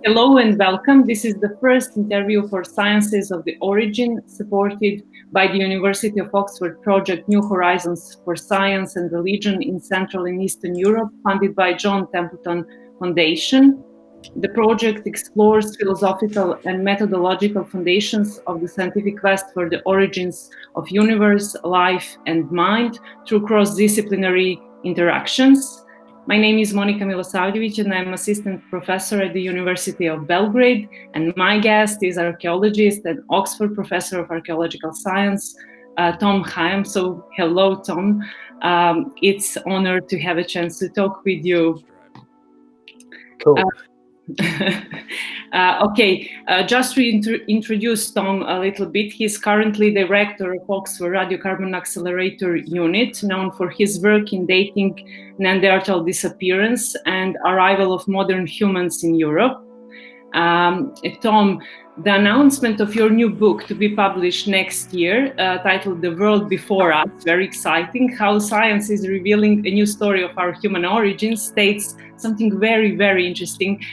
Hello and welcome. This is the first interview for Sciences of the Origin, supported by the University of Oxford project New Horizons for Science and Religion in Central and Eastern Europe, funded by John Templeton Foundation. The project explores philosophical and methodological foundations of the scientific quest for the origins of universe, life, and mind through cross-disciplinary interactions. My name is Monika Milosavljević, and I'm assistant professor at the University of Belgrade. And my guest is archaeologist and Oxford professor of archaeological science, Tom Hingham. So, hello, Tom. It's an honor to have a chance to talk with you. Cool. Just to introduce Tom a little bit, he's currently director of Oxford Radiocarbon Accelerator Unit, known for his work in dating Neanderthal disappearance and arrival of modern humans in Europe. Tom, the announcement of your new book to be published next year, titled The World Before Us, very exciting, how science is revealing a new story of our human origins, states something very, very interesting.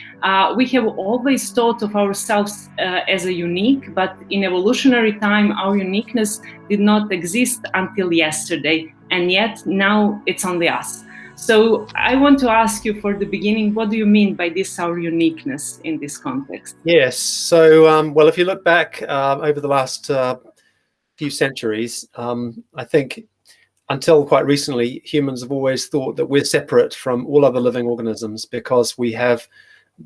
We have always thought of ourselves as a unique, but in evolutionary time, our uniqueness did not exist until yesterday, and yet now it's only us. So I want to ask you for the beginning, what do you mean by this, our uniqueness in this context? Yes, so, well, if you look back over the last few centuries, I think until quite recently, humans have always thought that we're separate from all other living organisms because we have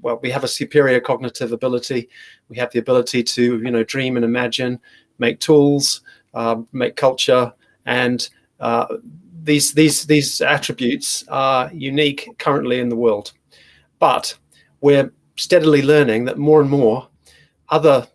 a superior cognitive ability. We have the ability to, dream and imagine, make tools, make culture, and these attributes are unique currently in the world. But we're steadily learning that more and more other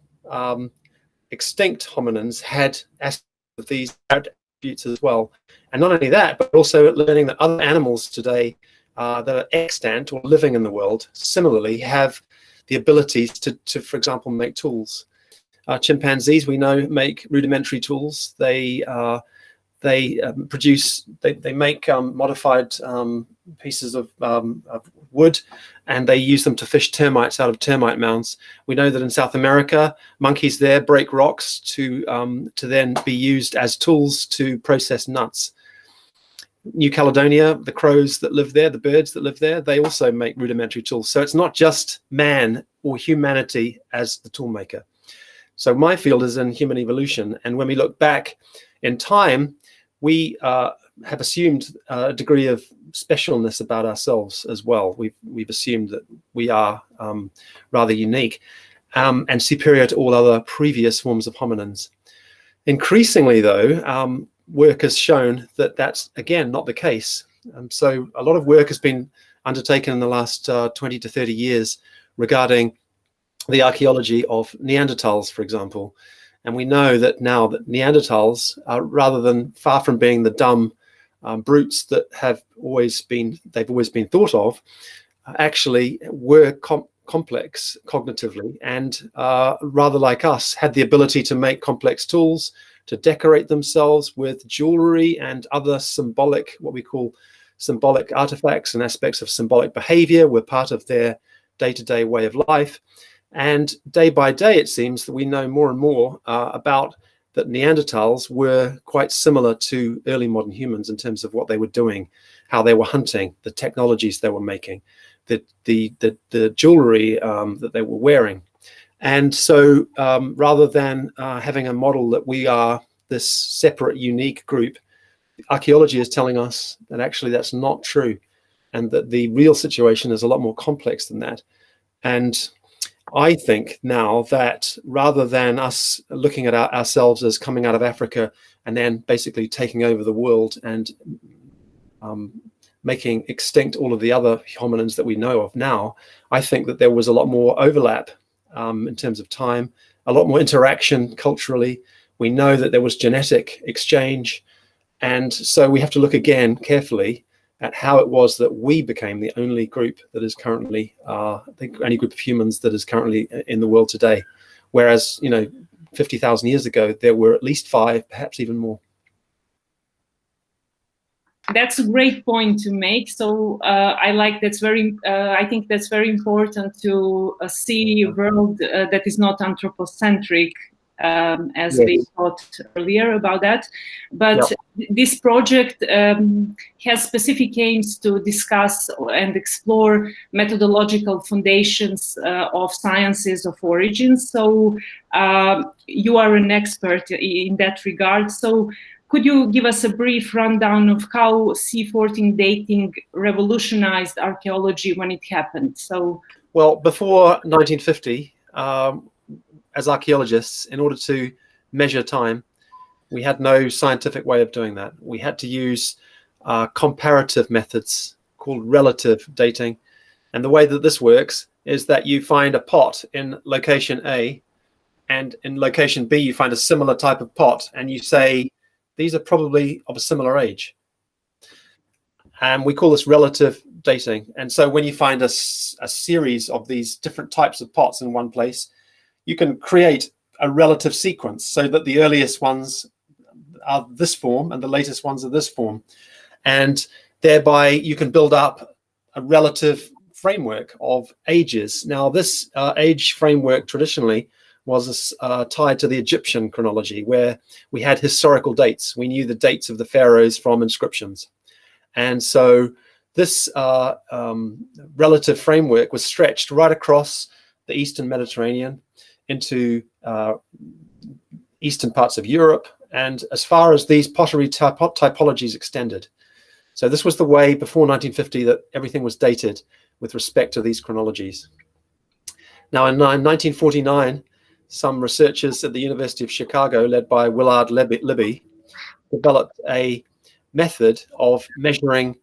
extinct hominins had aspects of these attributes as well. And not only that, but also learning that other animals today that are extant or living in the world similarly have the abilities to, for example, make tools. Chimpanzees, we know, make rudimentary tools. They make modified pieces of wood, and they use them to fish termites out of termite mounds. We know that in South America, monkeys there break rocks to then be used as tools to process nuts. New Caledonia, the crows that live there, the birds that live there, they also make rudimentary tools. So it's not just man or humanity as the tool maker. So my field is in human evolution, and when we look back in time, we have assumed a degree of specialness about ourselves as well. We've assumed that we are rather unique and superior to all other previous forms of hominins. Increasingly, though, work has shown that that's, again, not the case. So a lot of work has been undertaken in the last 20 to 30 years regarding the archaeology of Neanderthals, for example. And we know that now that Neanderthals, rather than far from being the dumb brutes that they've always been thought of, actually were complex cognitively and rather like us, had the ability to make complex tools, to decorate themselves with jewelry and other symbolic, what we call symbolic artifacts and aspects of symbolic behavior were part of their day-to-day way of life. And day by day, it seems that we know more and more about that Neanderthals were quite similar to early modern humans in terms of what they were doing, how they were hunting, the technologies they were making, the jewelry that they were wearing. And so rather than having a model that we are this separate, unique group, archaeology is telling us that actually that's not true, and that the real situation is a lot more complex than that. And I think now that rather than us looking at ourselves as coming out of Africa and then basically taking over the world and making extinct all of the other hominins that we know of now, I think that there was a lot more overlap in terms of time, a lot more interaction culturally. We know that there was genetic exchange. And so we have to look again carefully at how it was that we became the only group that is currently, the only group of humans that is currently in the world today. Whereas, 50,000 years ago, there were at least 5, perhaps even more. That's a great point to make. So I like that's very. I think that's very important to see a world that is not anthropocentric, as Yes. we thought earlier about that. But this project has specific aims to discuss and explore methodological foundations of sciences of origins. So you are an expert in that regard. So could you give us a brief rundown of how C-14 dating revolutionized archaeology when it happened? So, well, before 1950, as archaeologists, in order to measure time, we had no scientific way of doing that. We had to use comparative methods called relative dating. And the way that this works is that you find a pot in location A, and in location B, you find a similar type of pot, and you say, these are probably of a similar age. And we call this relative dating. And so when you find a series of these different types of pots in one place, you can create a relative sequence so that the earliest ones are this form and the latest ones are this form. And thereby you can build up a relative framework of ages. Now, this age framework traditionally was tied to the Egyptian chronology, where we had historical dates. We knew the dates of the pharaohs from inscriptions. And so this relative framework was stretched right across the Eastern Mediterranean into eastern parts of Europe, and as far as these pottery typologies extended. So this was the way before 1950 that everything was dated with respect to these chronologies. Now, in 1949, some researchers at the University of Chicago, led by Willard Libby, developed a method of measuring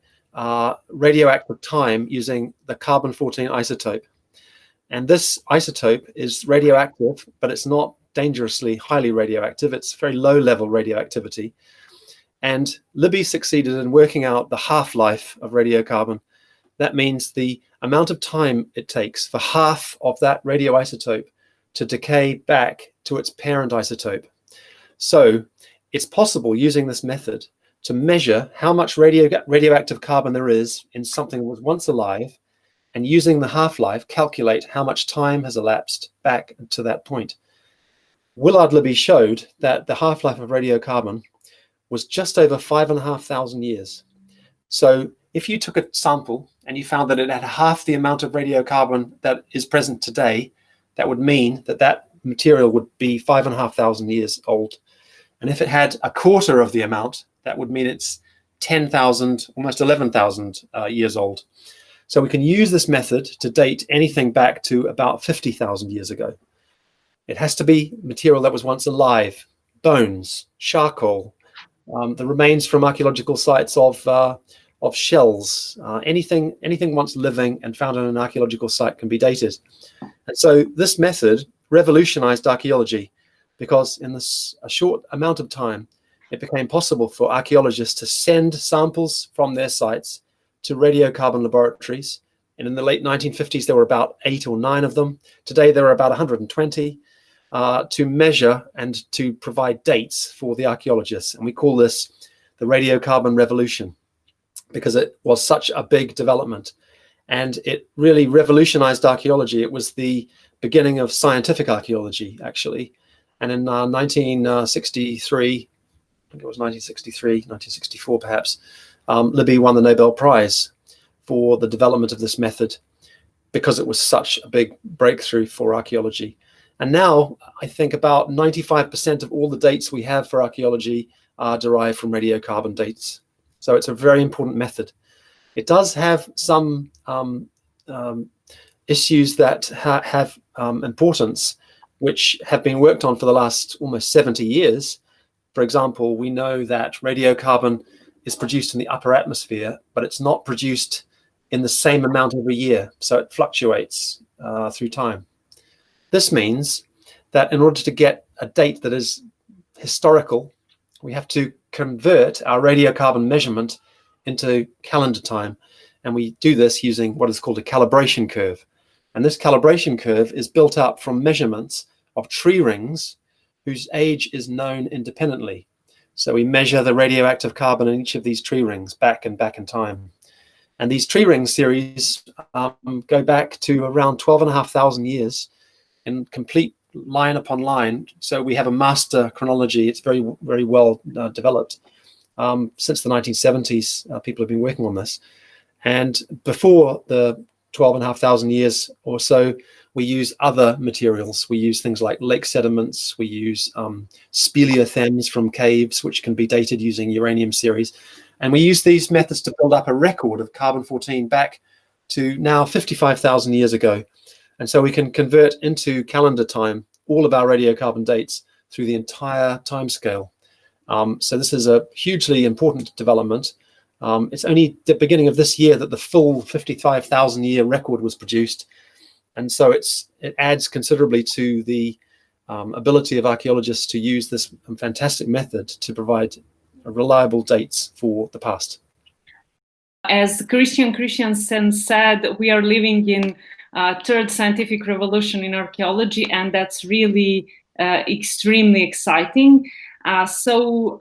radioactive time using the carbon-14 isotope. And this isotope is radioactive, but it's not dangerously highly radioactive. It's very low-level radioactivity. And Libby succeeded in working out the half-life of radiocarbon. That means the amount of time it takes for half of that radioisotope to decay back to its parent isotope. So it's possible using this method to measure how much radioactive carbon there is in something that was once alive, and using the half-life, calculate how much time has elapsed back to that point. Willard Libby showed that the half-life of radiocarbon was just over 5,500 years. So if you took a sample and you found that it had half the amount of radiocarbon that is present today, that would mean that that material would be 5,500 years old. And if it had a quarter of the amount, that would mean it's 10,000, almost 11,000 years old. So we can use this method to date anything back to about 50,000 years ago. It has to be material that was once alive, bones, charcoal, the remains from archaeological sites of shells, anything once living and found on an archaeological site can be dated. And so this method revolutionized archaeology, because in a short amount of time, it became possible for archaeologists to send samples from their sites to radiocarbon laboratories. And in the late 1950s, there were about 8 or 9 of them. Today, there are about 120 to measure and to provide dates for the archaeologists. And we call this the radiocarbon revolution, because it was such a big development. And it really revolutionized archaeology. It was the beginning of scientific archaeology, actually. And in 1963, I think it was 1964 perhaps, Libby won the Nobel Prize for the development of this method, because it was such a big breakthrough for archaeology. And now I think about 95% of all the dates we have for archaeology are derived from radiocarbon dates. So it's a very important method. It does have some issues that have importance, which have been worked on for the last almost 70 years. For example, we know that radiocarbon is produced in the upper atmosphere, but it's not produced in the same amount every year. So it fluctuates through time. This means that in order to get a date that is historical, we have to convert our radiocarbon measurement into calendar time. And we do this using what is called a calibration curve. And this calibration curve is built up from measurements of tree rings whose age is known independently. So we measure the radioactive carbon in each of these tree rings back and back in time. And these tree ring series go back to around 12,500 years in complete line upon line. So we have a master chronology. It's very, very well developed. Since the 1970s, people have been working on this. And before the 12,500 years or so, we use other materials. We use things like lake sediments. We use speleothems from caves, which can be dated using uranium series. And we use these methods to build up a record of carbon-14 back to now 55,000 years ago. And so we can convert into calendar time all of our radiocarbon dates through the entire timescale. So this is a hugely important development. It's only the beginning of this year that the full 55,000 year record was produced. And so it adds considerably to the ability of archaeologists to use this fantastic method to provide reliable dates for the past. As Christian Christiansen said, we are living in third scientific revolution in archaeology, and that's really extremely exciting. So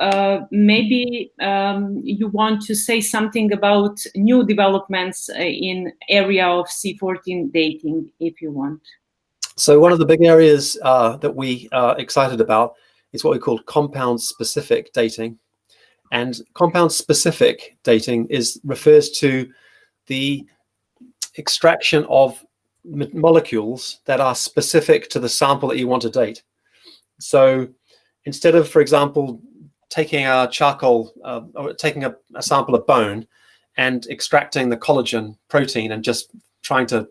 maybe you want to say something about new developments in area of C-14 dating, if you want. So one of the big areas that we are excited about is what we call compound-specific dating. And compound-specific dating refers to the extraction of molecules that are specific to the sample that you want to date. So instead of, for example, taking a charcoal or taking a sample of bone and extracting the collagen protein and just trying to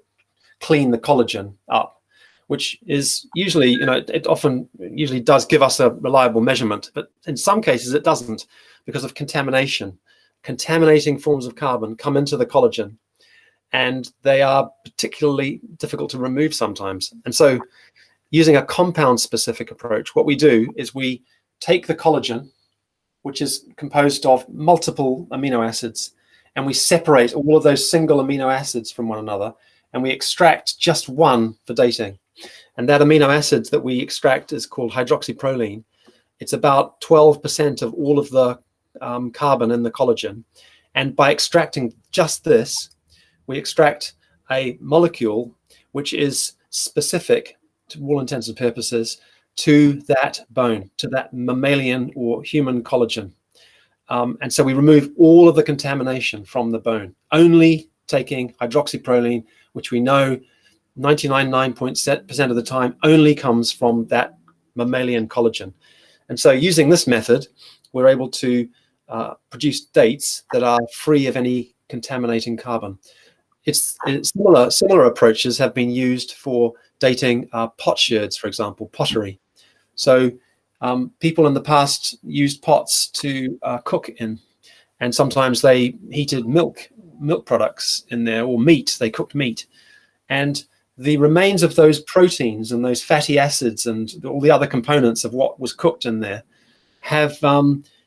clean the collagen up, which is usually, it often usually does give us a reliable measurement, but in some cases it doesn't because of contamination. Contaminating forms of carbon come into the collagen, and they are particularly difficult to remove sometimes. And so using a compound-specific approach, what we do is we take the collagen, which is composed of multiple amino acids, and we separate all of those single amino acids from one another, and we extract just one for dating. And that amino acid that we extract is called hydroxyproline. It's about 12% of all of the carbon in the collagen. And by extracting just this, we extract a molecule which is specific, to all intents and purposes, to that bone, to that mammalian or human collagen. And so we remove all of the contamination from the bone, only taking hydroxyproline, which we know 99.9% of the time only comes from that mammalian collagen. And so using this method, we're able to produce dates that are free of any contaminating carbon. Similar approaches have been used for dating potsherds, for example, pottery. So people in the past used pots to cook in, and sometimes they heated milk products in there, or meat. They cooked meat, and the remains of those proteins and those fatty acids and all the other components of what was cooked in there have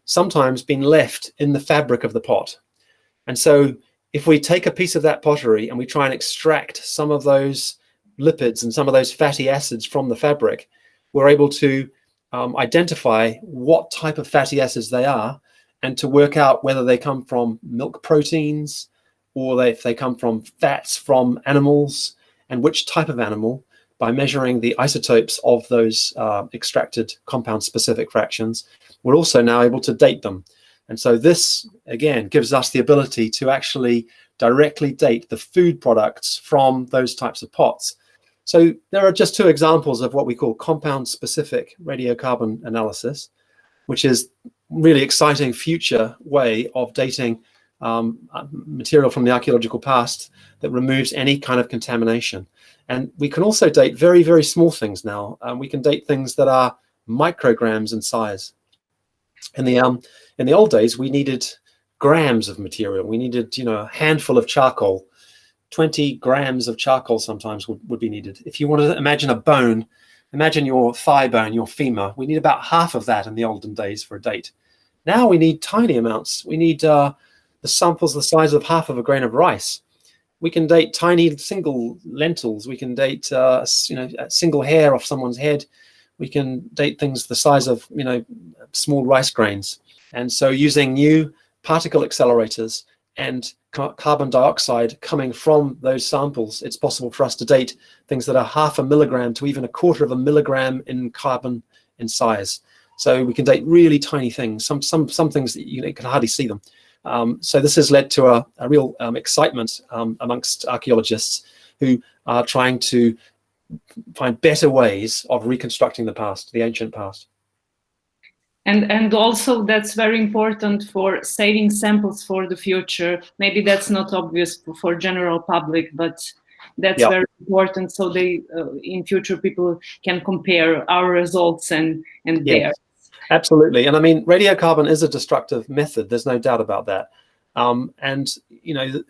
sometimes been left in the fabric of the pot. And so if we take a piece of that pottery and we try and extract some of those lipids and some of those fatty acids from the fabric, we're able to identify what type of fatty acids they are, and to work out whether they come from milk proteins or if they come from fats from animals, and which type of animal, by measuring the isotopes of those extracted compound-specific fractions. We're also now able to date them. And so this, again, gives us the ability to actually directly date the food products from those types of pots. So there are just two examples of what we call compound-specific radiocarbon analysis, which is really exciting future way of dating material from the archaeological past that removes any kind of contamination. And we can also date very, very small things now. We can date things that are micrograms in size. In the old days, we needed grams of material. We needed, a handful of charcoal. 20 grams of charcoal sometimes would be needed. If you want to imagine a bone, imagine your thigh bone, your femur. We need about half of that in the olden days for a date. Now we need tiny amounts. We need the samples the size of half of a grain of rice. We can date tiny single lentils. We can date a single hair off someone's head. We can date things the size of small rice grains. And so using new particle accelerators and carbon dioxide coming from those samples, it's possible for us to date things that are 0.5 milligram to even 1/4 milligram in carbon in size. So we can date really tiny things, some things that you can hardly see them. So this has led to a real excitement amongst archaeologists who are trying to find better ways of reconstructing the past, the ancient past. And also that's very important for saving samples for the future. Maybe that's not obvious for general public, but that's very important. So they, in future, people can compare our results and theirs. Absolutely. And I mean, radiocarbon is a destructive method. There's no doubt about that. And, you know,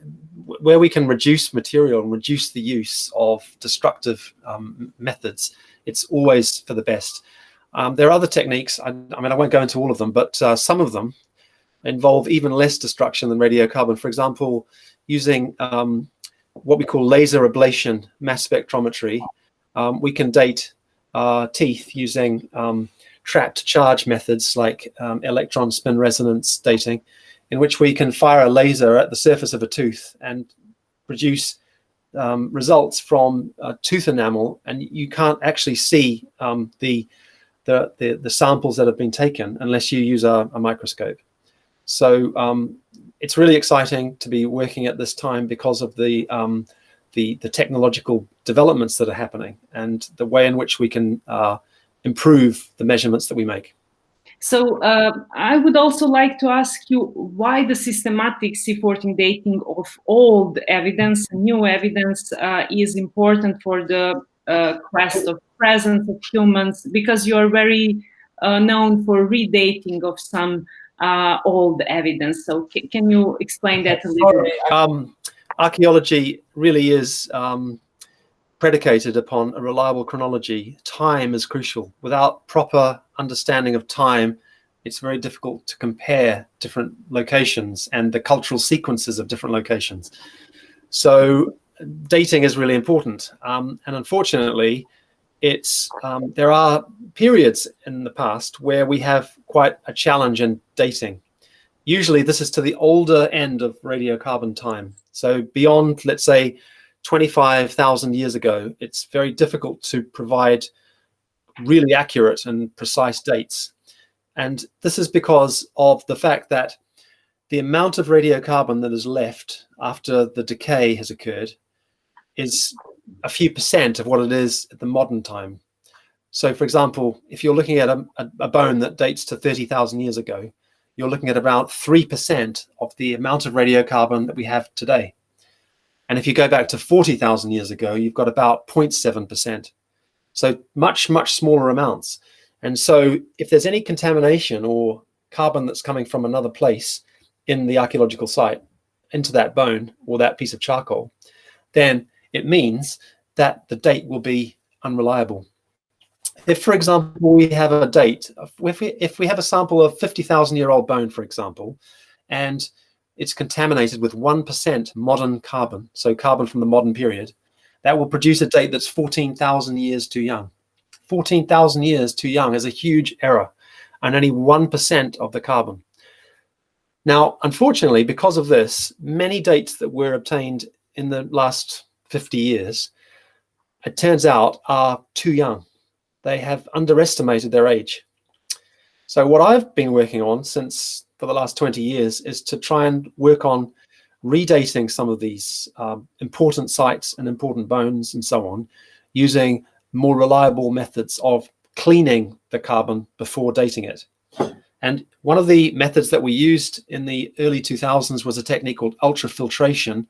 where we can reduce material and reduce the use of destructive methods, it's always for the best. There are other techniques. I mean, I won't go into all of them, but some of them involve even less destruction than radiocarbon. For example, using what we call laser ablation mass spectrometry, we can date teeth using trapped charge methods like electron spin resonance dating, in which we can fire a laser at the surface of a tooth and produce results from tooth enamel, and you can't actually see the samples that have been taken unless you use a microscope. So it's really exciting to be working at this time because of the technological developments that are happening and the way in which we can improve the measurements that we make. So I would also like to ask you why the systematic C-14 dating of old evidence, new evidence, is important for the quest of presence of humans, because you are very known for redating of some old evidence. So can you explain that a little bit? Archaeology really is predicated upon a reliable chronology. Time is crucial. Without proper understanding of time, it's very difficult to compare different locations and the cultural sequences of different locations. So dating is really important. And unfortunately, there are periods in the past where we have quite a challenge in dating. Usually this is to the older end of radiocarbon time. So beyond, let's say, 25,000 years ago, it's very difficult to provide really accurate and precise dates. And this is because of the fact that the amount of radiocarbon that is left after the decay has occurred is a few % of what it is at the modern time. So, for example, if you're looking at a bone that dates to 30,000 years ago, you're looking at about 3% of the amount of radiocarbon that we have today. And if you go back to 40,000 years ago, you've got about 0.7%. So much, much smaller amounts. And so if there's any contamination or carbon that's coming from another place in the archaeological site into that bone or that piece of charcoal, then it means that the date will be unreliable. If, for example, we have a date, if we have a sample of 50,000-year-old bone, for example, and it's contaminated with 1% modern carbon, so carbon from the modern period, that will produce a date that's 14,000 years too young. 14,000 years too young is a huge error, and only 1% of the carbon. Now, unfortunately, because of this, many dates that were obtained in the last 50 years, it turns out, are too young. They have underestimated their age. So what I've been working on for the last 20 years is to try and work on redating some of these important sites and important bones and so on, using more reliable methods of cleaning the carbon before dating it. And one of the methods that we used in the early 2000s was a technique called ultrafiltration.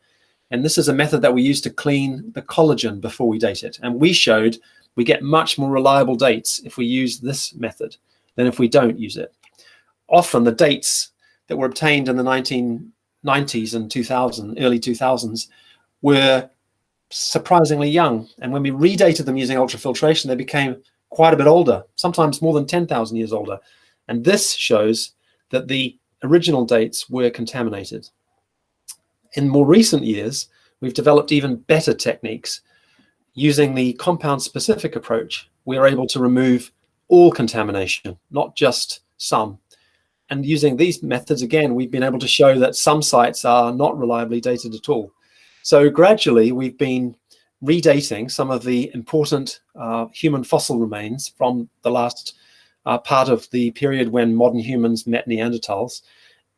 And this is a method that we use to clean the collagen before we date it. And we showed we get much more reliable dates if we use this method than if we don't use it. Often the dates that were obtained in the 1990s and early 2000s were surprisingly young. And when we redated them using ultrafiltration, they became quite a bit older, sometimes more than 10,000 years older. And this shows that the original dates were contaminated. In more recent years, we've developed even better techniques. Using the compound-specific approach, we are able to remove all contamination, not just some. And using these methods, again, we've been able to show that some sites are not reliably dated at all. So gradually, we've been redating some of the important human fossil remains from the last part of the period when modern humans met Neanderthals.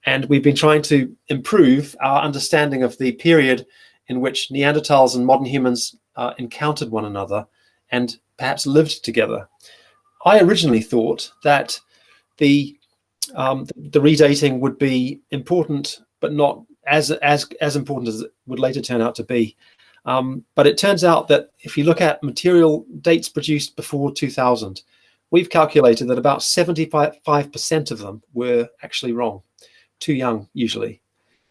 And we've been trying to improve our understanding of the period in which Neanderthals and modern humans encountered one another and perhaps lived together. I originally thought that the redating would be important, but not as important as it would later turn out to be. But it turns out that if you look at material dates produced before 2000, we've calculated that about 75% of them were actually wrong, too young usually.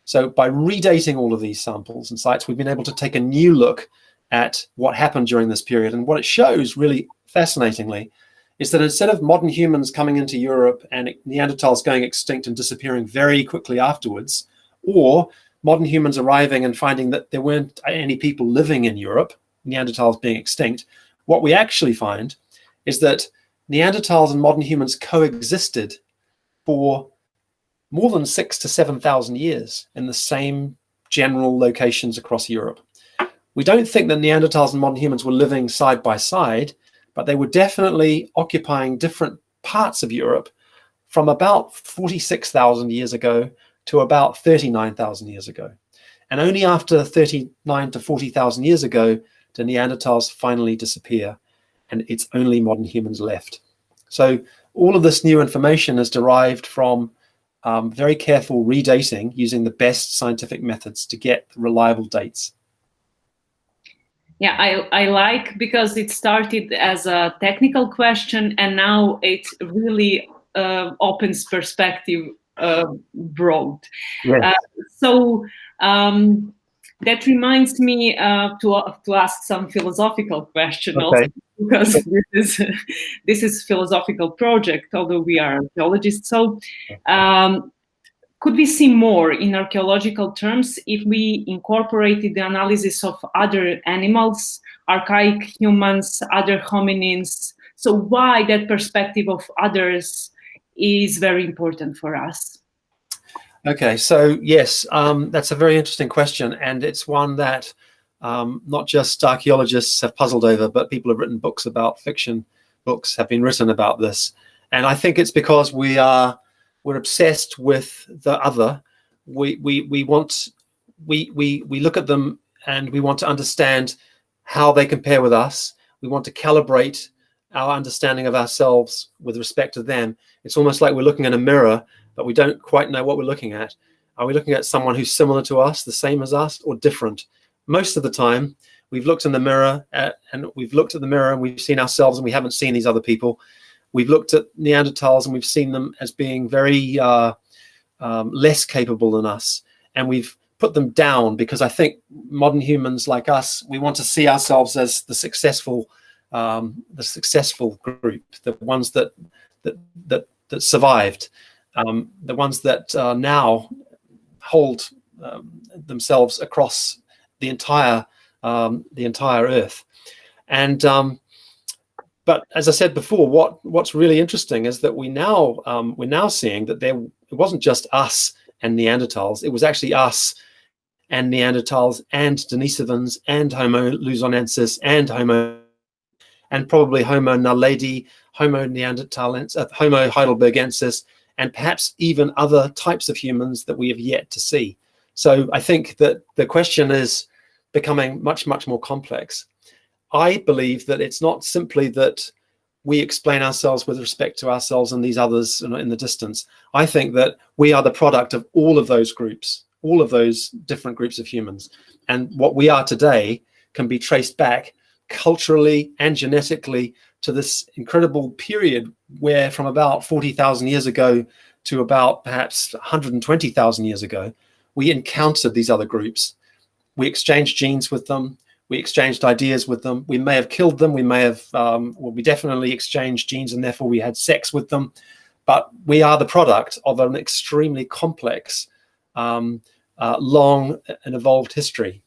So by redating all of these samples and sites, we've been able to take a new look at what happened during this period. And what it shows, really fascinatingly, is that instead of modern humans coming into Europe and Neanderthals going extinct and disappearing very quickly afterwards, or modern humans arriving and finding that there weren't any people living in Europe, Neanderthals being extinct, what we actually find is that Neanderthals and modern humans coexisted for more than 6,000 to 7,000 years in the same general locations across Europe. We don't think that Neanderthals and modern humans were living side by side, but they were definitely occupying different parts of Europe from about 46,000 years ago to about 39,000 years ago. And only after 39 to 40,000 years ago do Neanderthals finally disappear, and it's only modern humans left. So all of this new information is derived from very careful redating using the best scientific methods to get reliable dates. Yeah, I like, because it started as a technical question and now it really opens perspective broad. Yes. So that reminds me to ask some philosophical question also, because this is philosophical project, although we are archaeologists. So could we see more in archaeological terms if we incorporated the analysis of other animals, archaic humans, other hominins? So why that perspective of others is very important for us? Okay, so yes, that's a very interesting question, and it's one that not just archaeologists have puzzled over, but people have written books about, fiction books have been written about this. And I think it's because we're obsessed with the other. We look at them and we want to understand how they compare with us. We want to calibrate our understanding of ourselves with respect to them. It's almost like we're looking in a mirror, but we don't quite know what we're looking at. Are we looking at someone who's similar to us, the same as us, or different? Most of the time, we've looked in the mirror and we've seen ourselves and we haven't seen these other people. We've looked at Neanderthals and we've seen them as being very less capable than us. And we've put them down because I think modern humans like us, we want to see ourselves as the successful group, the ones that survived, the ones that now hold themselves across the entire Earth. And but as I said before, what's really interesting is that we're now seeing that it wasn't just us and Neanderthals. It was actually us and Neanderthals and Denisovans and Homo luzonensis and probably Homo naledi, Homo neanderthalensis, Homo heidelbergensis, and perhaps even other types of humans that we have yet to see. So I think that the question is becoming much, much more complex. I believe that it's not simply that we explain ourselves with respect to ourselves and these others in the distance. I think that we are the product of all of those groups, all of those different groups of humans. And what we are today can be traced back culturally and genetically to this incredible period where from about 40,000 years ago to about perhaps 120,000 years ago, we encountered these other groups. We exchanged genes with them. We exchanged ideas with them. We may have killed them. We may have, we definitely exchanged genes and therefore we had sex with them. But we are the product of an extremely complex, long and evolved history.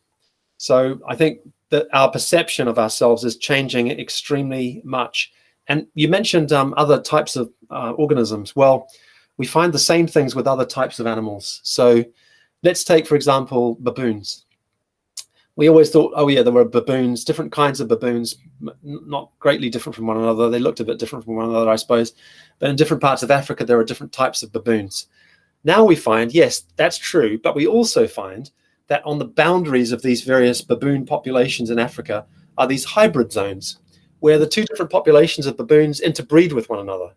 So I think that our perception of ourselves is changing extremely much. And you mentioned other types of organisms. Well, we find the same things with other types of animals. So let's take, for example, baboons. We always thought, oh yeah, there were baboons, different kinds of baboons, not greatly different from one another. They looked a bit different from one another, I suppose. But in different parts of Africa, there are different types of baboons. Now we find, yes, that's true, but we also find that on the boundaries of these various baboon populations in Africa are these hybrid zones, where the two different populations of baboons interbreed with one another,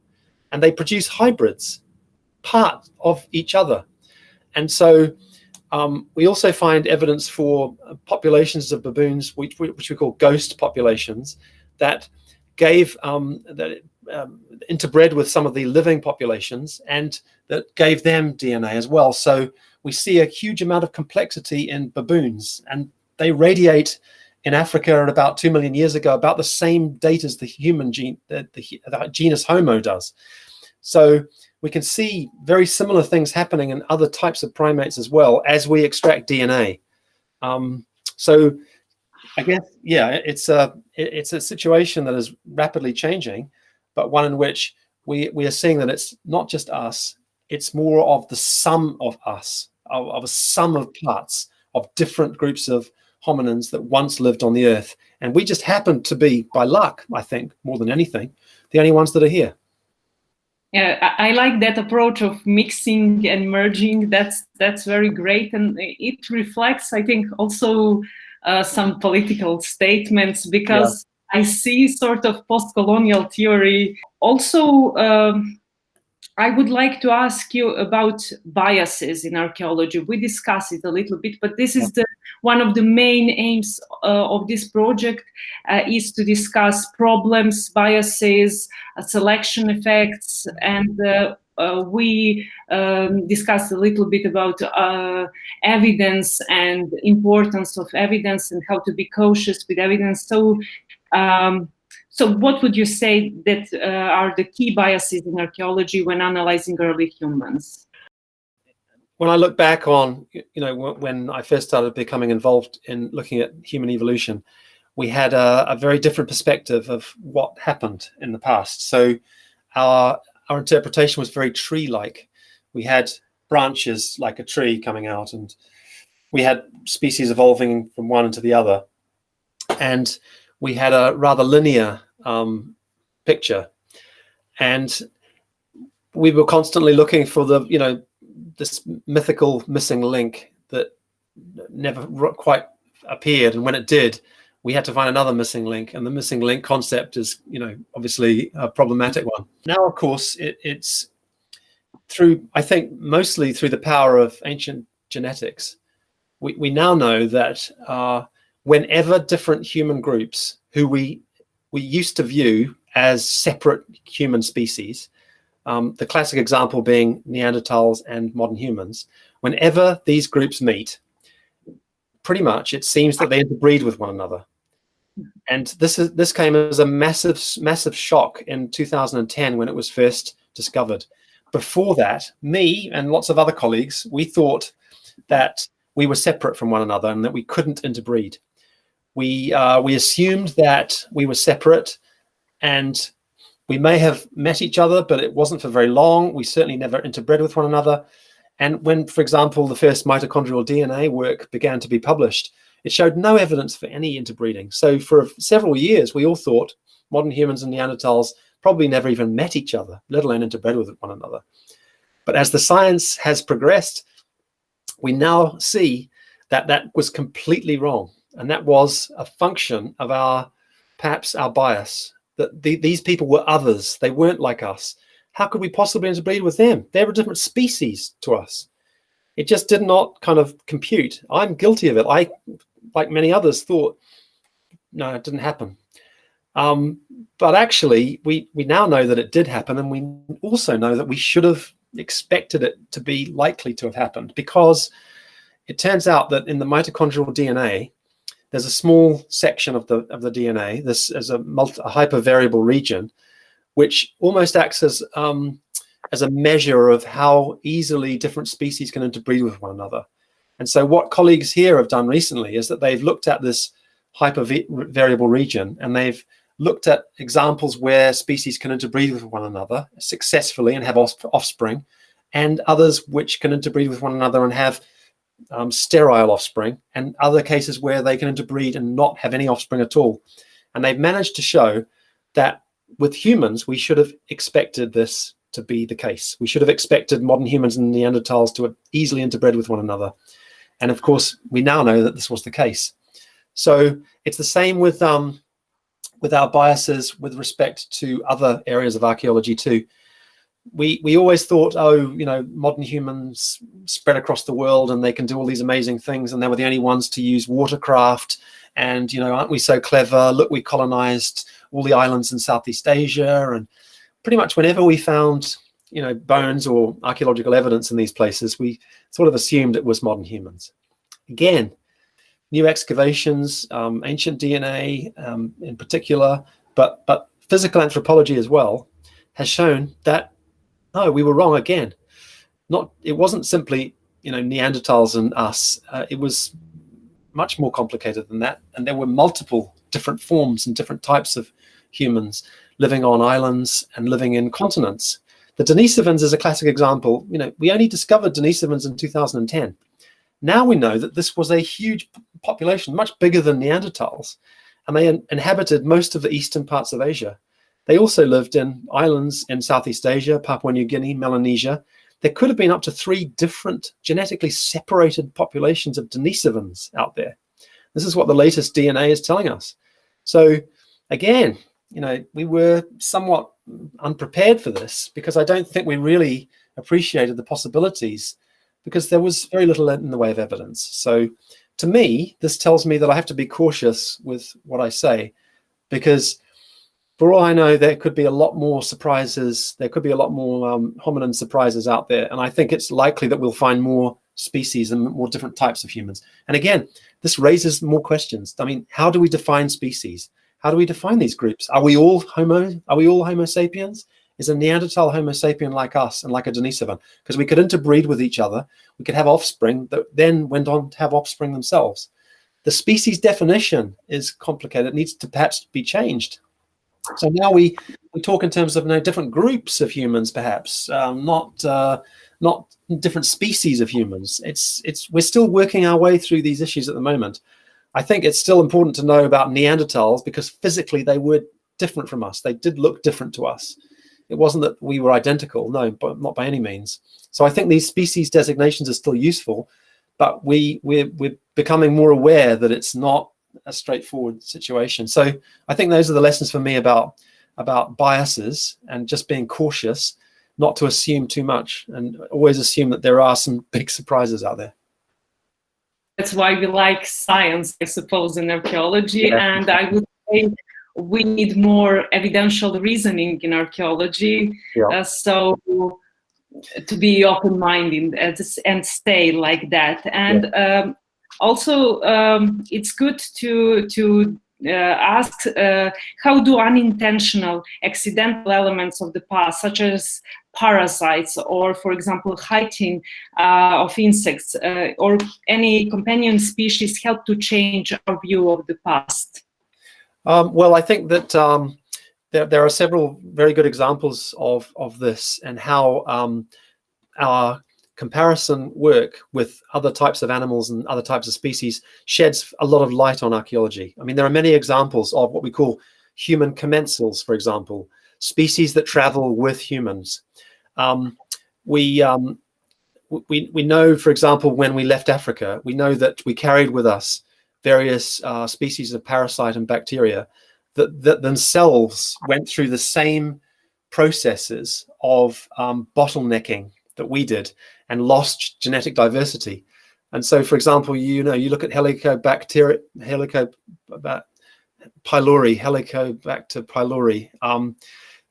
and they produce hybrids, part of each other. And so we also find evidence for populations of baboons, which we call ghost populations, that gave interbred with some of the living populations, and that gave them DNA as well. So we see a huge amount of complexity in baboons, and they radiate in Africa at about 2 million years ago, about the same date as the human gene, the genus Homo does. So we can see very similar things happening in other types of primates as well as we extract DNA. So I guess, yeah, it's a situation that is rapidly changing, but one in which we are seeing that it's not just us, it's more of the sum of us, of a sum of parts of different groups of hominins that once lived on the earth. And we just happen to be, by luck, I think, more than anything, the only ones that are here. Yeah, I like that approach of mixing and merging. That's very great, and it reflects, I think, also some political statements, because I see sort of post-colonial theory. Also, I would like to ask you about biases in archaeology. We discussed it a little bit, but this is one of the main aims of this project is to discuss problems, biases, selection effects, and we discussed a little bit about evidence and importance of evidence and how to be cautious with evidence. So, so what would you say that are the key biases in archaeology when analyzing early humans? When I look back on, when I first started becoming involved in looking at human evolution, we had a very different perspective of what happened in the past. So our interpretation was very tree-like. We had branches like a tree coming out, and we had species evolving from one into the other. And we had a rather linear picture, and we were constantly looking for this mythical missing link that never quite appeared, and when it did, we had to find another missing link. And the missing link concept is, obviously a problematic one. Now, of course, it's through, I think, mostly through the power of ancient genetics. We now know that whenever different human groups who we used to view as separate human species, the classic example being Neanderthals and modern humans, whenever these groups meet, pretty much it seems that they interbreed with one another. And this came as a massive shock in 2010 when it was first discovered. Before that, me and lots of other colleagues, we thought that we were separate from one another and that we couldn't interbreed. We assumed that we were separate, and we may have met each other, but it wasn't for very long. We certainly never interbred with one another. And when, for example, the first mitochondrial DNA work began to be published, it showed no evidence for any interbreeding. So for several years, we all thought modern humans and Neanderthals probably never even met each other, let alone interbred with one another. But as the science has progressed, we now see that that was completely wrong. And that was a function of perhaps our bias, that these people were others. They weren't like us. How could we possibly interbreed with them? They were a different species to us. It just did not kind of compute. I'm guilty of it. I, like many others, thought, no, it didn't happen. But actually, we now know that it did happen, and we also know that we should have expected it to be likely to have happened, because it turns out that in the mitochondrial DNA, there's a small section of the DNA, this as a hypervariable region, which almost acts as a measure of how easily different species can interbreed with one another. And so what colleagues here have done recently is that they've looked at this hypervariable region, and they've looked at examples where species can interbreed with one another successfully and have offspring, and others which can interbreed with one another and have sterile offspring, and other cases where they can interbreed and not have any offspring at all. And they've managed to show that with humans, we should have expected this to be the case. We should have expected modern humans and Neanderthals to have easily interbred with one another. And of course, we now know that this was the case. So it's the same with our biases with respect to other areas of archaeology too. We always thought, oh, you know, modern humans spread across the world and they can do all these amazing things, and they were the only ones to use watercraft, and, you know, aren't we so clever? Look, we colonized all the islands in Southeast Asia. And pretty much whenever we found, you know, bones or archaeological evidence in these places, we sort of assumed it was modern humans. Again, new excavations, ancient DNA in particular, but physical anthropology as well, has shown that no, we were wrong again. It wasn't simply, you know, Neanderthals and us. It was much more complicated than that, and there were multiple different forms and different types of humans living on islands and living in continents. The Denisovans is a classic example. You know, we only discovered Denisovans in 2010. Now we know that this was a huge population, much bigger than Neanderthals, and they inhabited most of the eastern parts of Asia. They also lived in islands in Southeast Asia, Papua New Guinea, Melanesia. There could have been up to 3 different genetically separated populations of Denisovans out there. This is what the latest DNA is telling us. So again, you know, we were somewhat unprepared for this, because I don't think we really appreciated the possibilities, because there was very little in the way of evidence. So to me, this tells me that I have to be cautious with what I say, because for all I know, there could be a lot more surprises. There could be a lot more hominin surprises out there. And I think it's likely that we'll find more species and more different types of humans. And again, this raises more questions. I mean, how do we define species? How do we define these groups? Are we all Homo sapiens? Is a Neanderthal Homo sapien like us and like a Denisovan? Because we could interbreed with each other. We could have offspring that then went on to have offspring themselves. The species definition is complicated. It needs to perhaps be changed. So now we talk in terms of, you know, different groups of humans, perhaps, not different species of humans. We're still working our way through these issues at the moment. I think it's still important to know about Neanderthals, because physically they were different from us. They did look different to us. It wasn't that we were identical, no, but not by any means. So I think these species designations are still useful, but we're becoming more aware that it's not a straightforward situation. So I think those are the lessons for me about biases, and just being cautious not to assume too much, and always assume that there are some big surprises out there. That's why we like science, I suppose, in archaeology. Yeah. And I would say we need more evidential reasoning in archaeology. Yeah. So to be open-minded and stay like that. And also, it's good to ask how do unintentional, accidental elements of the past, such as parasites or, for example, hunting of insects or any companion species, help to change our view of the past? Well, I think that there are several very good examples of this, and how our comparison work with other types of animals and other types of species sheds a lot of light on archaeology. I mean, there are many examples of what we call human commensals, for example, species that travel with humans. We know, for example, when we left Africa, we know that we carried with us various species of parasite and bacteria that themselves went through the same processes of bottlenecking that we did, and lost genetic diversity. And so, for example, you look at Helicobacter pylori,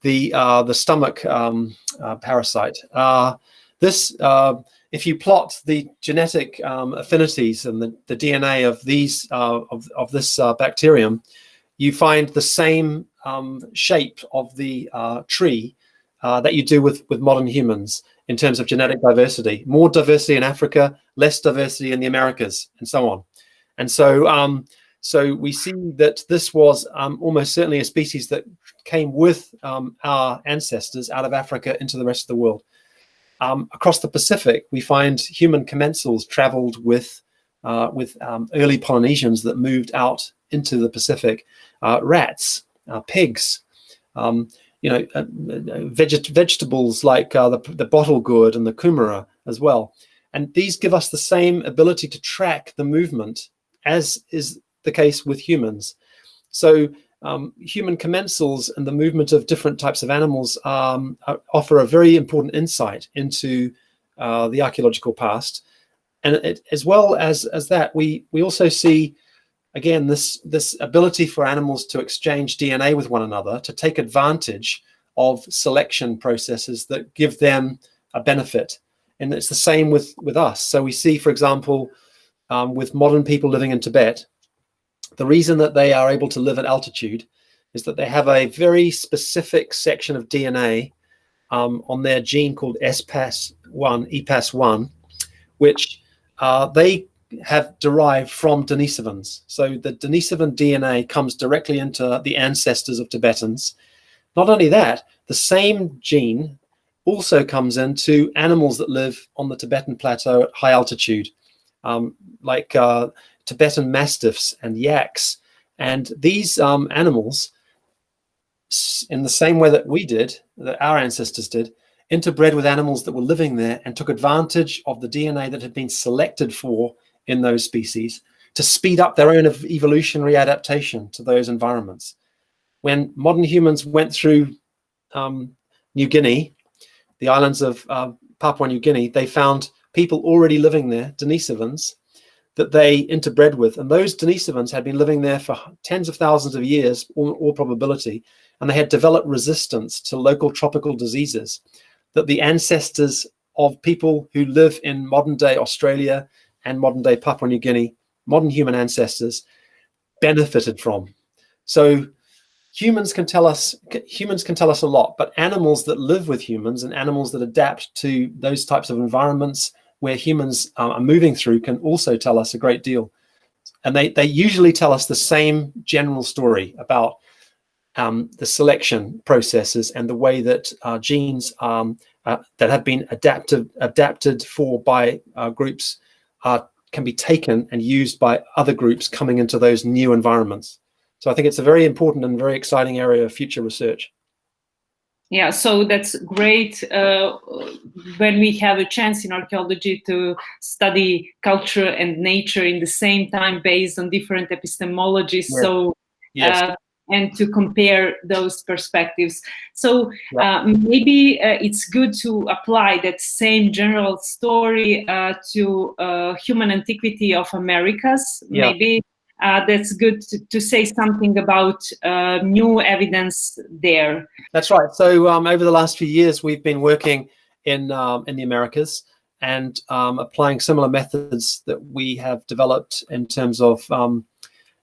the stomach parasite. If you plot the genetic affinities and the DNA of these of this bacterium, you find the same shape of the tree that you do with modern humans in terms of genetic diversity. More diversity in Africa, less diversity in the Americas, and so on. And so, so we see that this was almost certainly a species that came with our ancestors out of Africa into the rest of the world. Across the Pacific, we find human commensals traveled with early Polynesians that moved out into the Pacific, rats, pigs, vegetables like the bottle gourd and the kumara as well. And these give us the same ability to track the movement as is the case with humans. So human commensals and the movement of different types of animals offer a very important insight into the archaeological past. And as well as that, we also see, again, this ability for animals to exchange DNA with one another, to take advantage of selection processes that give them a benefit. And it's the same with us. So we see, for example, with modern people living in Tibet, the reason that they are able to live at altitude is that they have a very specific section of DNA on their gene called EPAS1, which they have derived from Denisovans. So the Denisovan DNA comes directly into the ancestors of Tibetans. Not only that, the same gene also comes into animals that live on the Tibetan plateau at high altitude, like Tibetan mastiffs and yaks. And these animals, in the same way that we did, that our ancestors did, interbred with animals that were living there and took advantage of the DNA that had been selected for in those species to speed up their own evolutionary adaptation to those environments. When modern humans went through New Guinea, the islands of Papua New Guinea, they found people already living there, Denisovans, that they interbred with. And those Denisovans had been living there for tens of thousands of years, all probability, and they had developed resistance to local tropical diseases that the ancestors of people who live in modern-day Australia and modern-day Papua New Guinea, modern human ancestors, benefited from. So humans can tell us a lot, but animals that live with humans and animals that adapt to those types of environments where humans are moving through can also tell us a great deal. And they usually tell us the same general story about the selection processes and the way that genes that have been adapted for by groups can be taken and used by other groups coming into those new environments. So I think it's a very important and very exciting area of future research. Yeah, so that's great when we have a chance in archaeology to study culture and nature in the same time based on different epistemologies. Yes. So, yes. And to compare those perspectives. So maybe it's good to apply that same general story to human antiquity of Americas. Yeah. Maybe that's good to say something about new evidence there. That's right. So over the last few years, we've been working in the Americas and applying similar methods that we have developed in terms of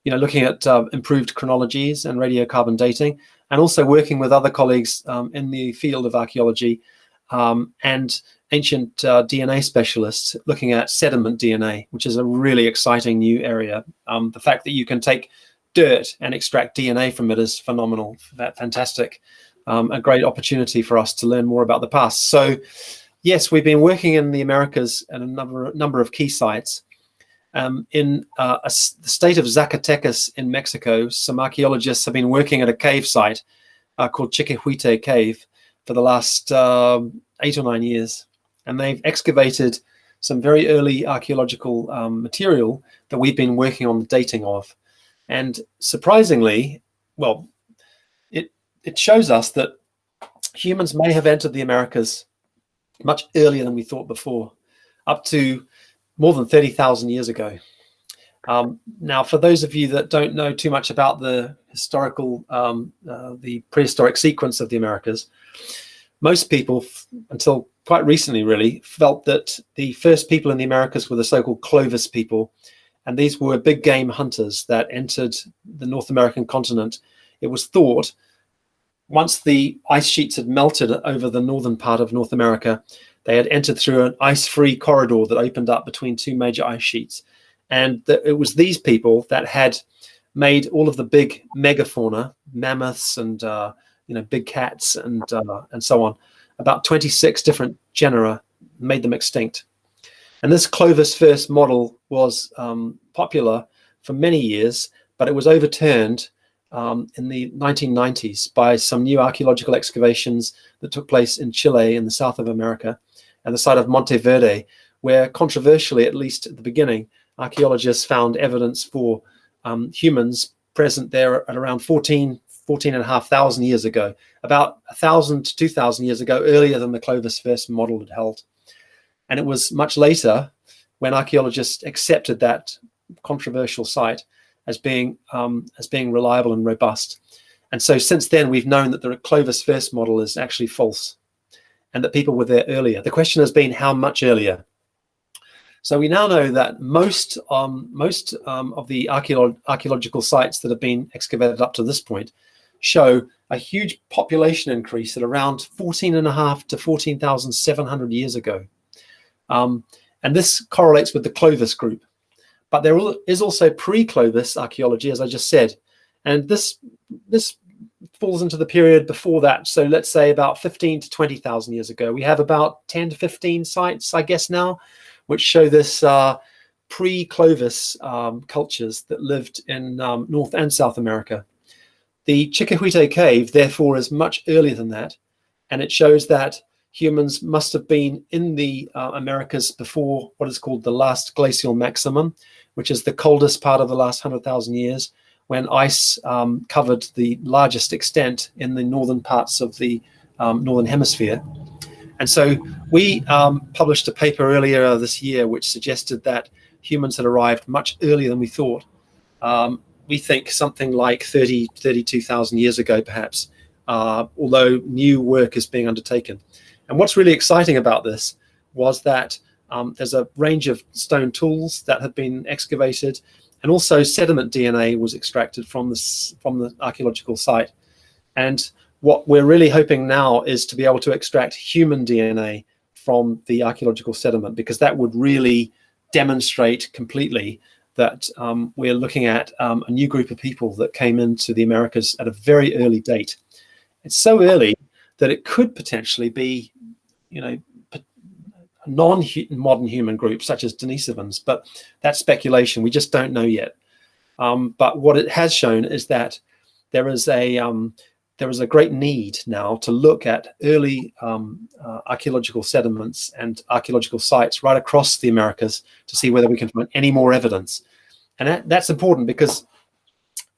looking at improved chronologies and radiocarbon dating, and also working with other colleagues in the field of archaeology and ancient DNA specialists looking at sediment DNA, which is a really exciting new area. The fact that you can take dirt and extract DNA from it is phenomenal. Fantastic. A great opportunity for us to learn more about the past. So yes, we've been working in the Americas at a number of key sites. In the state of Zacatecas in Mexico, some archaeologists have been working at a cave site called Chiquihuite Cave for the last 8 or 9 years. And they've excavated some very early archaeological material that we've been working on the dating of. And surprisingly, well, it shows us that humans may have entered the Americas much earlier than we thought before, up to more than 30,000 years ago. Now, for those of you that don't know too much about the historical, the prehistoric sequence of the Americas, most people, until quite recently really, felt that the first people in the Americas were the so-called Clovis people. And these were big game hunters that entered the North American continent. It was thought, once the ice sheets had melted over the northern part of North America, they had entered through an ice-free corridor that opened up between two major ice sheets. And it was these people that had made all of the big megafauna, mammoths and big cats and so on, about 26 different genera, made them extinct. And this Clovis first model was popular for many years, but it was overturned in the 1990s by some new archaeological excavations that took place in Chile in the south of America and the site of Monteverde, where controversially, at least at the beginning, archaeologists found evidence for humans present there at around 14,500 years ago, about 1,000 to 2,000 years ago, earlier than the Clovis first model had held. And it was much later when archaeologists accepted that controversial site as being reliable and robust. And so since then, we've known that the Clovis first model is actually false and that people were there earlier. The question has been how much earlier. So we now know that most of the archaeological sites that have been excavated up to this point show a huge population increase at around 14,500 to 14,700 years ago. And this correlates with the Clovis group. But there is also pre-Clovis archaeology, as I just said. And this falls into the period before that. So let's say about 15 to 20,000 years ago. We have about 10 to 15 sites, I guess now, which show this pre-Clovis cultures that lived in North and South America. The Chiquihuite cave, therefore, is much earlier than that. And it shows that humans must have been in the Americas before what is called the last glacial maximum, which is the coldest part of the last 100,000 years, when ice covered the largest extent in the northern parts of the northern hemisphere. And so we published a paper earlier this year which suggested that humans had arrived much earlier than we thought. We think something like 32,000 years ago, perhaps, although new work is being undertaken. And what's really exciting about this was that there's a range of stone tools that have been excavated, and also sediment DNA was extracted from the archaeological site. And what we're really hoping now is to be able to extract human DNA from the archaeological sediment, because that would really demonstrate completely that we're looking at a new group of people that came into the Americas at a very early date. It's so early that it could potentially be, a non-modern human group such as Denisovans, but that's speculation. We just don't know yet. But what it has shown is that there is a great need now to look at early archaeological sediments and archaeological sites right across the Americas to see whether we can find any more evidence. And that's important because,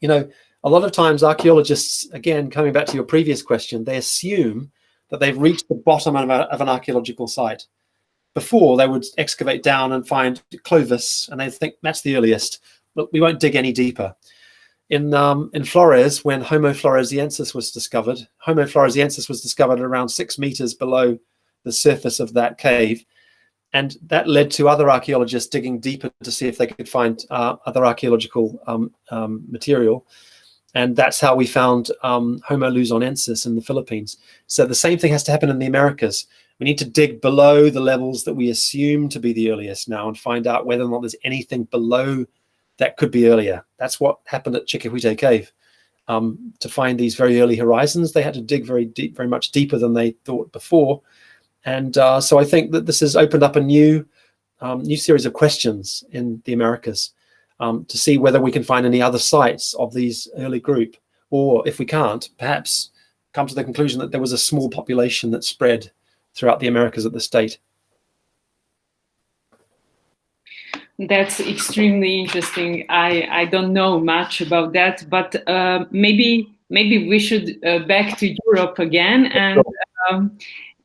a lot of times archaeologists, again, coming back to your previous question, they assume that they've reached the bottom of an archaeological site. Before, they would excavate down and find Clovis, and they think that's the earliest, but we won't dig any deeper. In Flores, when Homo floresiensis was discovered, Homo floresiensis was discovered around 6 meters below the surface of that cave. And that led to other archaeologists digging deeper to see if they could find other archaeological material. And that's how we found Homo luzonensis in the Philippines. So the same thing has to happen in the Americas. We need to dig below the levels that we assume to be the earliest now and find out whether or not there's anything below that could be earlier. That's what happened at Chiquihuite Cave. To find these very early horizons, they had to dig very deep, very much deeper than they thought before. And so I think that this has opened up a new series of questions in the Americas to see whether we can find any other sites of these early group, or if we can't, perhaps come to the conclusion that there was a small population that spread throughout the Americas at this date. That's extremely interesting. I don't know much about that, but maybe we should back to Europe again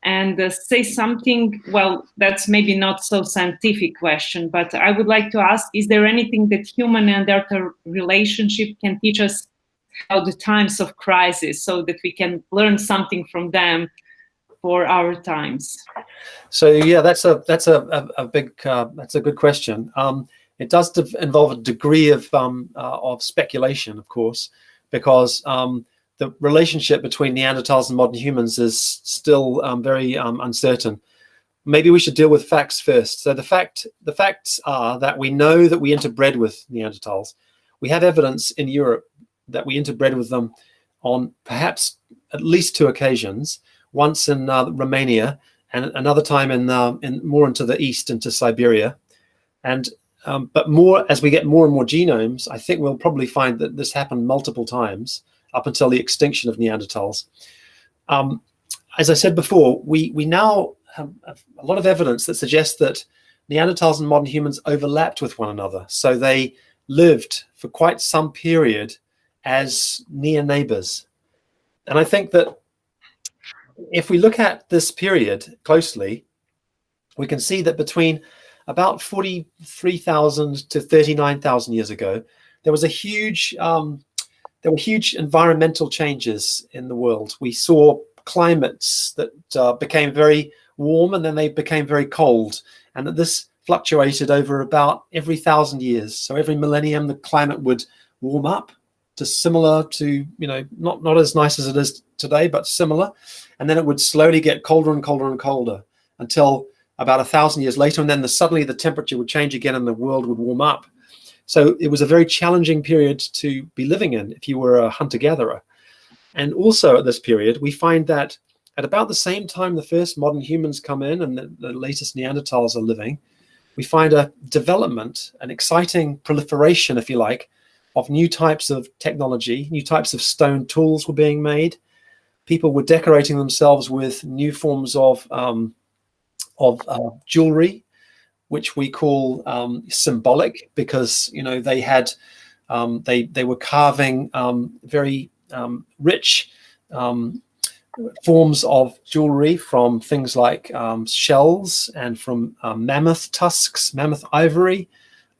and say something. Well, that's maybe not so scientific question, but I would like to ask: is there anything that human-Neanderthal relationship can teach us about the times of crisis, so that we can learn something from them for our times? So yeah, that's a good question. It does involve a degree of speculation, of course, because the relationship between Neanderthals and modern humans is still very uncertain. Maybe we should deal with facts first. So the facts are that we know that we interbred with Neanderthals. We have evidence in Europe that we interbred with them on perhaps at least 2 occasions, once in Romania, and another time in more into the east, into Siberia. And but more as we get more and more genomes, I think we'll probably find that this happened multiple times up until the extinction of Neanderthals. As I said before, we now have a lot of evidence that suggests that Neanderthals and modern humans overlapped with one another. So they lived for quite some period as near neighbors. And I think that if we look at this period closely, we can see that between about 43,000 to 39,000 years ago, there was a huge, there were huge environmental changes in the world. We saw climates that became very warm, and then they became very cold, and that this fluctuated over about every 1,000 years. So every millennium, the climate would warm up to similar to, you know, not as nice as it is today, but similar. And then it would slowly get colder and colder and colder until about 1,000 years later. And then suddenly the temperature would change again and the world would warm up. So it was a very challenging period to be living in if you were a hunter-gatherer. And also at this period, we find that at about the same time the first modern humans come in and the latest Neanderthals are living, we find a development, an exciting proliferation, if you like, of new types of technology. New types of stone tools were being made. People were decorating themselves with new forms of jewelry, which we call symbolic, because, you know, they had they were carving very rich forms of jewelry from things like shells and from mammoth tusks, mammoth ivory,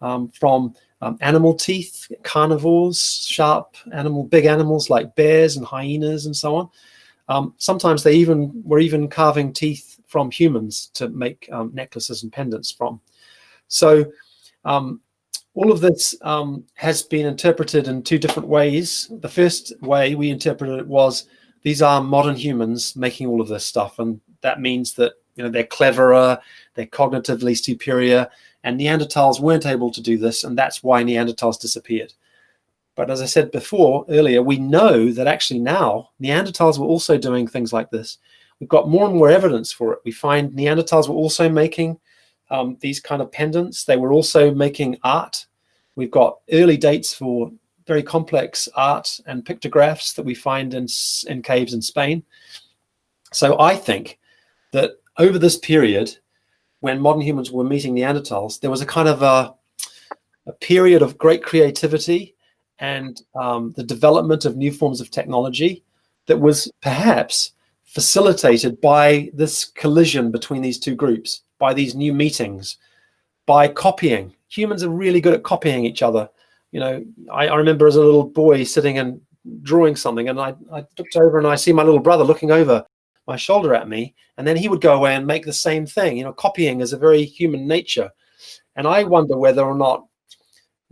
from animal teeth, carnivores, sharp big animals like bears and hyenas and so on. Sometimes they were carving teeth from humans to make necklaces and pendants from. So all of this has been interpreted in two different ways. The first way we interpreted it was, these are modern humans making all of this stuff, and that means that, you know, they're cleverer, they're cognitively superior, and Neanderthals weren't able to do this, and that's why Neanderthals disappeared. But as I said before, earlier, we know that actually now Neanderthals were also doing things like this. We've got more and more evidence for it. We find Neanderthals were also making these kind of pendants. They were also making art. We've got early dates for very complex art and pictographs that we find in caves in Spain. So I think that over this period, when modern humans were meeting Neanderthals, there was a kind of a period of great creativity and the development of new forms of technology that was perhaps facilitated by this collision between these two groups, by these new meetings, by copying. Humans are really good at copying each other. You know, I remember as a little boy sitting and drawing something, and I looked over and I see my little brother looking over my shoulder at me, and then he would go away and make the same thing. You know, copying is a very human nature. And I wonder whether or not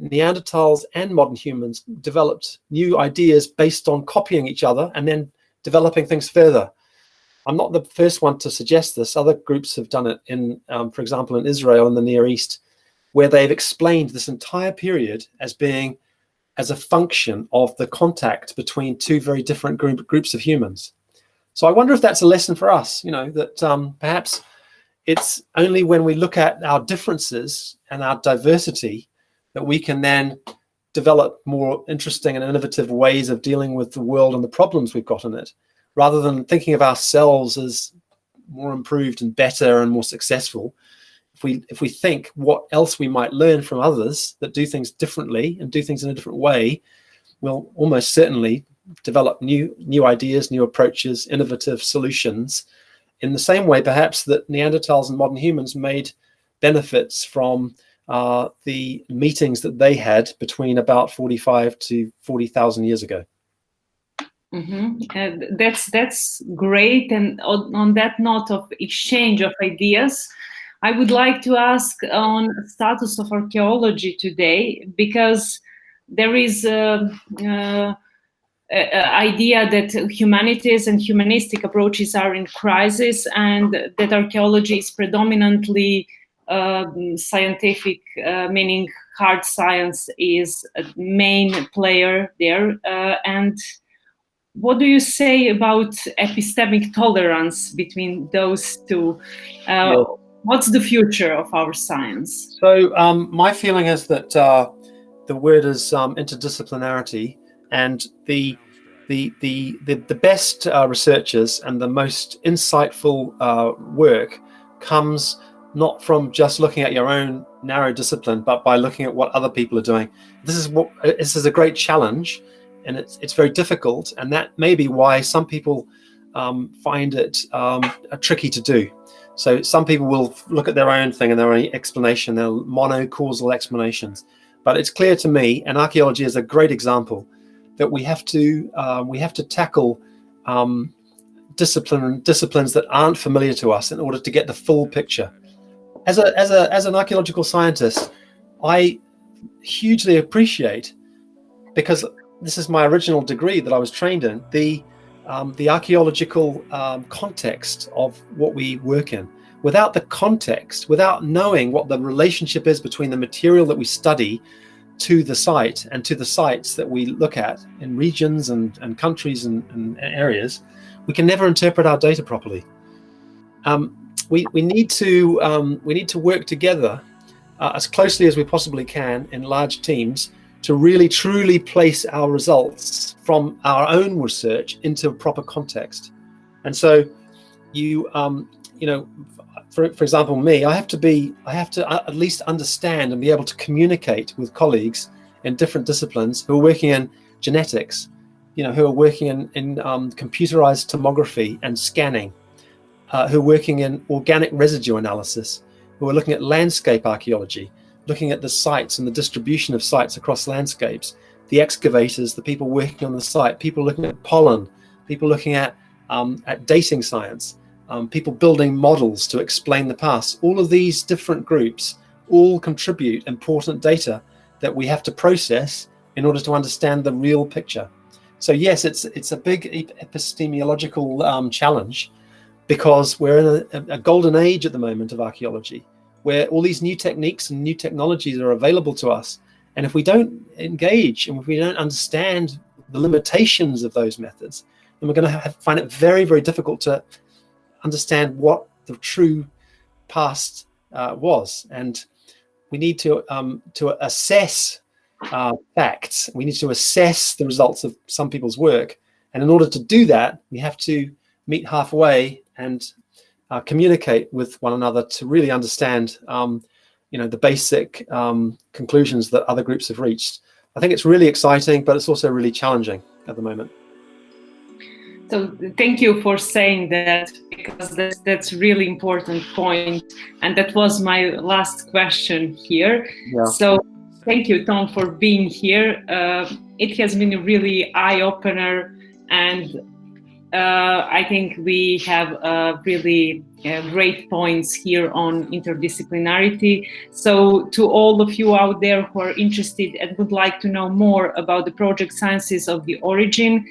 Neanderthals and modern humans developed new ideas based on copying each other and then developing things further. I'm not the first one to suggest this. Other groups have done it in, for example, in Israel and the Near East, where they've explained this entire period as being as a function of the contact between two very different groups of humans. So I wonder if that's a lesson for us, you know, that perhaps it's only when we look at our differences and our diversity that we can then develop more interesting and innovative ways of dealing with the world and the problems we've got in it, rather than thinking of ourselves as more improved and better and more successful. If we think what else we might learn from others that do things differently and do things in a different way, we'll almost certainly develop new ideas, new approaches, innovative solutions, in the same way perhaps that Neanderthals and modern humans made benefits from the meetings that they had between about 45 to 40,000 years ago. Mm-hmm. That's great. And on that note of exchange of ideas, I would like to ask on status of archaeology today, because there is an idea that humanities and humanistic approaches are in crisis, and that archaeology is predominantly scientific, meaning hard science is a main player there, and what do you say about epistemic tolerance between those two? Yeah. What's the future of our science? So my feeling is that the word is interdisciplinarity, and the best researchers and the most insightful work comes not from just looking at your own narrow discipline, but by looking at what other people are doing. This is a great challenge, and it's very difficult, and that may be why some people find it tricky to do. So some people will look at their own thing and their own explanation, their monocausal explanations. But it's clear to me, and archaeology is a great example, that we have to tackle disciplines that aren't familiar to us in order to get the full picture. As an archaeological scientist, I hugely appreciate, because this is my original degree that I was trained in, the archaeological context of what we work in. Without the context, without knowing what the relationship is between the material that we study to the site and to the sites that we look at in regions and countries and areas, we can never interpret our data properly. We need to work together as closely as we possibly can in large teams to really truly place our results from our own research into proper context. And so for example, me, I have to at least understand and be able to communicate with colleagues in different disciplines who are working in genetics, who are working in computerized tomography and scanning, who are working in organic residue analysis, who are looking at landscape archaeology, looking at the sites and the distribution of sites across landscapes, the excavators, the people working on the site, people looking at pollen, people looking at dating science, people building models to explain the past. All of these different groups all contribute important data that we have to process in order to understand the real picture. So yes, it's a big epistemological challenge, because we're in a golden age at the moment of archaeology, where all these new techniques and new technologies are available to us. And if we don't engage and if we don't understand the limitations of those methods, then we're going to find it very, very difficult to understand what the true past was. And we need to assess facts. We need to assess the results of some people's work. And in order to do that, we have to meet halfway and communicate with one another to really understand the basic conclusions that other groups have reached. I think it's really exciting, but it's also really challenging at the moment. So thank you for saying that, because that's a really important point, and that was my last question here. Yeah. So thank you, Tom, for being here. It has been a really eye-opener, and I think we have really great points here on interdisciplinarity. So to all of you out there who are interested and would like to know more about the project Sciences of the Origin,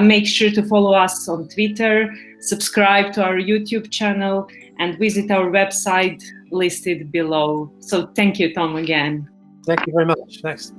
make sure to follow us on Twitter, subscribe to our YouTube channel, and visit our website listed below. So thank you, Tom, again. Thank you very much. Thanks.